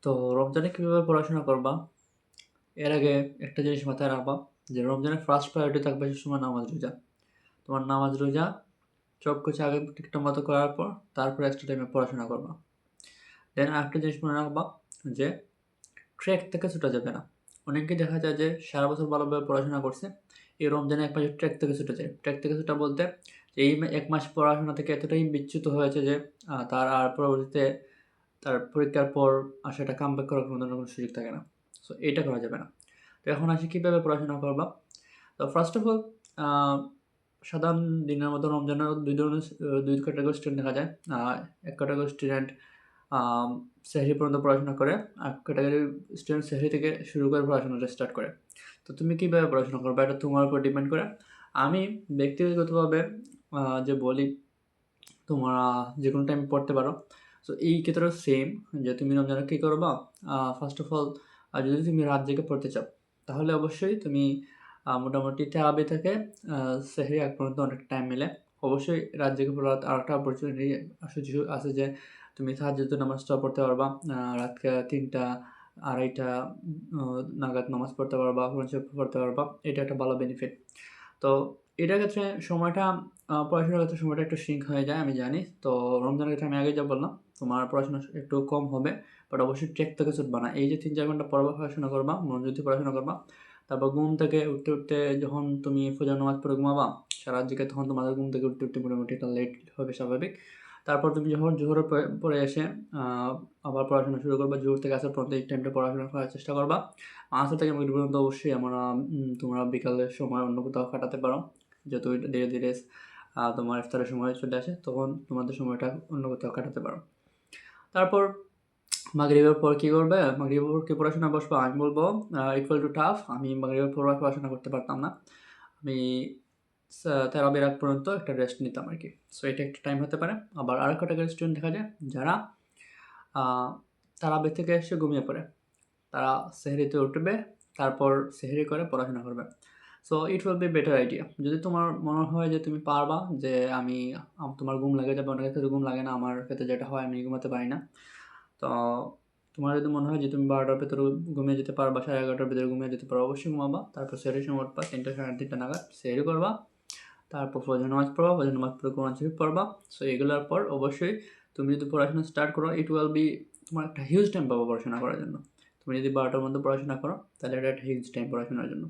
তো রমজানে কীভাবে পড়াশোনা করবা? এর আগে একটা জিনিস মাথায় রাখবা যে রমজানের ফার্স্ট প্রায়োরিটি থাকবে সবসময় নামাজ রোজা। তোমার নামাজ রোজা চোখ কষে আগে ঠিকঠাক মতো করার পর তারপরে এক্সট্রা টাইমে পড়াশোনা করবা। দেন আরেকটা জিনিস মনে রাখবা যে ট্র্যাক থেকে ছুটা যাবে না। অনেকেই দেখা যায় যে সারা বছর ভালোভাবে পড়াশোনা করছে, এই রমজানে এক মাসে ট্র্যাক থেকে ছুটে যায়। ট্র্যাক থেকে ছুটা বলতে যে এই ১ মাস পড়াশোনা থেকে এতটাই বিচ্যুত হয়েছে যে তার আর পরবর্তীতে তার পরীক্ষার পর আর সেটা কামব্যাক করার কোনো ধরনের কোনো সুযোগ থাকে না। সো এটা করা যাবে না। তো এখন আসি কীভাবে পড়াশোনা করবা? তো ফার্স্ট অফ অল আ সাধারণ দিনের মতো রমজানেও ২ ক্যাটাগরির স্টুডেন্ট দেখা যায়। এক ক্যাটাগরির স্টুডেন্ট সেহরি পর্যন্ত পড়াশোনা করে, আর ক্যাটাগরির স্টুডেন্ট সেহরি থেকে শুরু করে পড়াশোনাটা স্টার্ট করে। তো তুমি কীভাবে পড়াশোনা করবা এটা তোমার উপর ডিপেন্ড করে। আমি ব্যক্তিগতভাবে যে বলি তোমরা যেকোনো টাইমে পড়তে পারো। সো এই ক্ষেত্রেও সেম যে তুমি রমজানে কী করবা? ফার্স্ট অফ অল যদি তুমি রাত জেগে পড়তে চাও, তাহলে অবশ্যই তুমি মোটামুটি তারাবি থেকে সেহরি আগ পর্যন্ত অনেক টাইম মেলে। অবশ্যই রাত জেগে পড়ার আরেকটা অপরচুনিটি সুযোগ আছে যে তুমি তাহাজ্জুদের নামাজটাও পড়তে পারবা। রাত ৩টা ২:৩০ নাগাদ নামাজ পড়তে পারবা, কোরআন শরীফ পড়তে পারবা। এটা একটা ভালো বেনিফিট। তো এটার ক্ষেত্রে সময়টা পড়াশোনার ক্ষেত্রে সময়টা একটু সিঙ্ক হয়ে যায় আমি জানি। তো রমজানের ক্ষেত্রে আমি আগেই যা বললাম, তোমার পড়াশোনা একটু কম হবে, বাট অবশ্যই ট্র্যাক থেকে ছুটবা না। এই যে ৩-৪ ঘন্টা পড়বা, পড়াশোনা করবা, মনোযোগ দিয়ে পড়াশোনা করবা। তারপর ঘুম থেকে উঠতে যখন তুমি ফজর নামাজ পড়ে ঘুমাবা, সারা রাত জেগে তখন তোমাদের ঘুম থেকে উঠতে মোটামুটি একটা লেট হবে স্বাভাবিক। তারপর তুমি যখন জোহরের পরে এসে আবার পড়াশোনা শুরু করবা, জোহর থেকে আসর পর্যন্ত এই টাইমটা পড়াশোনা করার চেষ্টা করবা। আসর থেকে মাগরিব পর্যন্ত অবশ্যই তোমরা বিকালের সময় অন্য কোথাও কাটাতে পারো। যত ধীরে, ধীরে তোমার ইফতারের সময় চলে আসে, তখন তোমাদের সময়টা অন্য কোথাও কাটাতে পারো। তারপর মাগরিবের পর কী করবে? মাগরিবের পর কি পড়াশোনায় বসবা? আমি বলব ইকুয়াল টু টাফ। আমি মাগরিবের পর আর পড়াশোনা করতে পারতাম না। আমি তারাবির আগ পর্যন্ত একটা রেস্ট নিতাম আরকি। সো এটা একটা টাইম হতে পারে। আবার আরেক ক্যাটাগরির স্টুডেন্ট দেখা যায় যারা তারাবি থেকে এসে ঘুমিয়ে পড়ে। তারা সেহরিতে উঠবে, তারপর সেহরি করে পড়াশোনা করবে। So it will be better idea. যদি তোমার মনে হয় যে তুমি পারবা, যে তোমার ঘুম লেগে যাবে, অনেকের ক্ষেত্রে ঘুম লাগে না, আমার ক্ষেত্রে যেটা হয় আমি ঘুমাতে পারি না। তো তোমার যদি মনে হয় যে তুমি ১২টার ভেতরে ঘুমিয়ে যেতে পারবা, 11:30টার ভেতরে ঘুমিয়ে যেতে পারো, অবশ্যই ঘুমাবা। তারপর সেহরির সময় উঠবা ৩টা ৩:৩০ নাগাদ সেহরি করবা। তারপর ফজর নামাজ পড়বা, ফজর নামাজ পড়ে কোরআন শরীফ পড়বা। সো এগুলোর পর অবশ্যই তুমি যদি পড়াশোনা স্টার্ট করো, ইট উইল বি তোমার একটা হিউজ টাইম পাবা পড়াশোনা করার জন্য। তুমি যদি ১২টার মধ্যে পড়াশোনা করো, তাহলে এটা একটা হিউজ টাইম পড়াশোনার জন্য।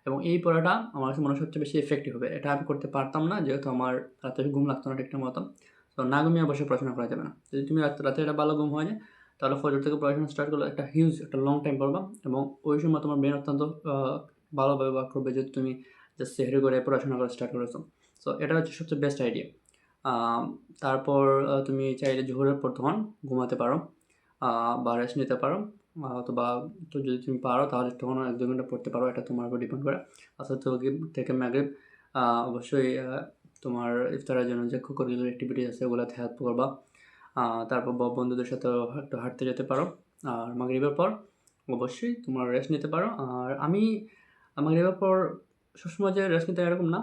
এবং এই পড়াটা আমার কাছে মনে হয় সবচেয়ে বেশি এফেক্টিভ হবে। এটা আমি করতে পারতাম না, যেহেতু আমার রাতে ঘুম লাগতো না ঠিকঠাক মতো। তো না ঘুমিয়ে অবশ্যই পড়াশোনা করা যাবে না। যদি তুমি রাতে একটা ভালো ঘুম হয় যায়, তাহলে ফজর থেকে পড়াশোনা স্টার্ট করলে একটা হিউজ একটা লং টাইম পড়বা, এবং ওই সময় তোমার ব্রেন অত্যন্ত ভালোভাবে ওয়ার্ক করবে, যদি তুমি জাস্ট সেহরি করে পড়াশোনা করা স্টার্ট করেছো। সো এটা হচ্ছে সবচেয়ে বেস্ট আইডিয়া। তারপর তুমি চাইলে জোহরের পর তখন ঘুমাতে পারো, বা রেস্ট নিতে পারো, অথবা তো যদি তুমি পারো তাহলে তখন ১-২ ঘন্টা পড়তে পারো। এটা তোমার উপর ডিপেন্ড করে। আসর থেকে মাগরিব অবশ্যই তোমার ইফতারের জন্য যে co-curricular activities আছে ওগুলাতে হেল্প করবা। তারপর বন্ধুদের সাথেও একটু হাঁটতে যেতে পারো। আর মাগরিবের পর অবশ্যই তোমার রেস্ট নিতে পারো। আর আমি মাগরিবের পর সবসময় যে রেস্ট নিতে এরকম না।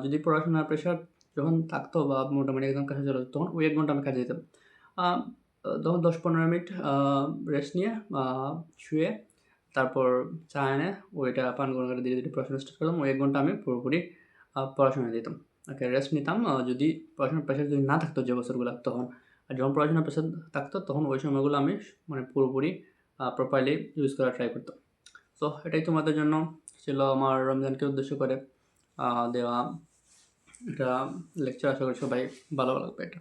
যদি পড়াশোনার প্রেশার যখন থাকতো বা মোটামুটি একদম কাছে চলে যেত, তখন ওই ১ ঘন্টা আমি কাজে যেতাম। তখন ১০-১৫ মিনিট রেস্ট নিয়ে শুয়ে তারপর চা এনে ওইটা পান করে ধীরে, ধীরে পড়াশোনা স্টার্ট করলাম। ওই ১ ঘন্টা আমি পুরোপুরি পড়াশোনায় দিতাম। ওকে, রেস্ট নিতাম যদি পড়াশোনার প্রেশার যদি না থাকতো যে বছরগুলো তখন। আর যখন পড়াশোনার প্রেশার থাকতো তখন ওই সময়গুলো আমি মানে পুরোপুরি প্রপারলি ইউজ করার ট্রাই করতাম। সো এটাই তোমাদের জন্য ছিল আমার রমজানকে উদ্দেশ্য করে দেওয়া একটা লেকচার। আশা করি সবাই ভালো লাগবে এটা।